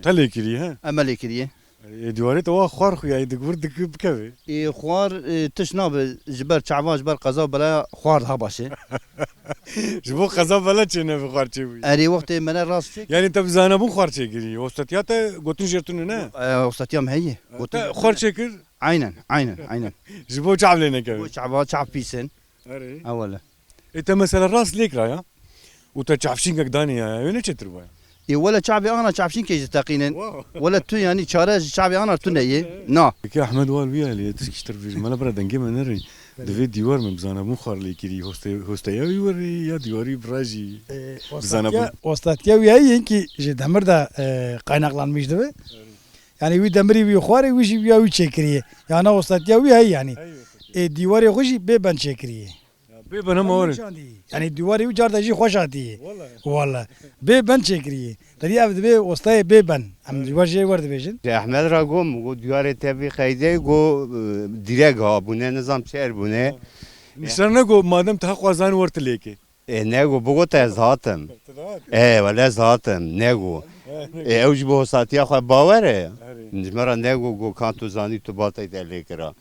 Telê kiriye he. Emelê kiriye. Diwarê te wa xwar xuya digur bikeve. Xwar tiş nabe ji ber çavan ji ber qeza bela xwar daha başê. Ji bo qeza bela çêne bi xwar çêbûyî. Erê wextê me ne rast çêk. Yani te bi zanebûn xwar çêkirî. Ostatiya te gotin jêrtûnê ne? Ostatiyam heye. Te xwar çêkir Aynen, aynen, aynen. ji bo çavlê nekeve. Bu çava çav pîsin. Erê. Evvela. Te mesela rast lêkra ya. û te çavşînkek danî ya. Wê neçetir bu ya? Wela çavê ana çavşînkê ji teqînin. Wela tu yani çare ji çavê ana tu neyê. Na. Ki Ahmed wal wî alî tişkî tir mala bira dengê me nerê. Divê dîwar me bi zanebûn xwar lê kirî. Hosteya wî werî ya dîwarî bira jî. Ostatya wî heye ki ji demir de qaynaqlanmış dibe. Yani wî demirî wî xwarê wî jî ya wî çêkiriye. Yani ostatya wî heye yani. Dîwarê xwe jî bêben çêkiriye. Bêben hema werin. Yani dîwarê wî carda jî xweş hatiye. Valla. Bêben çêkiriye. Derî ev dibe ostayê bêben. Em ji wer jê werdibêjin. Ahmed ra gom go diyarê te vê xeyde go direk habûne nizam çêr bûne. Nişan ne got madem te xwar zanî wer tu lêkê. Nego bu te ez hatim. Wele ez hatim nego. Ew ji bo hosatiya xwe bawer e. Jimera nego go kan tu zanî tu batê te lê kira.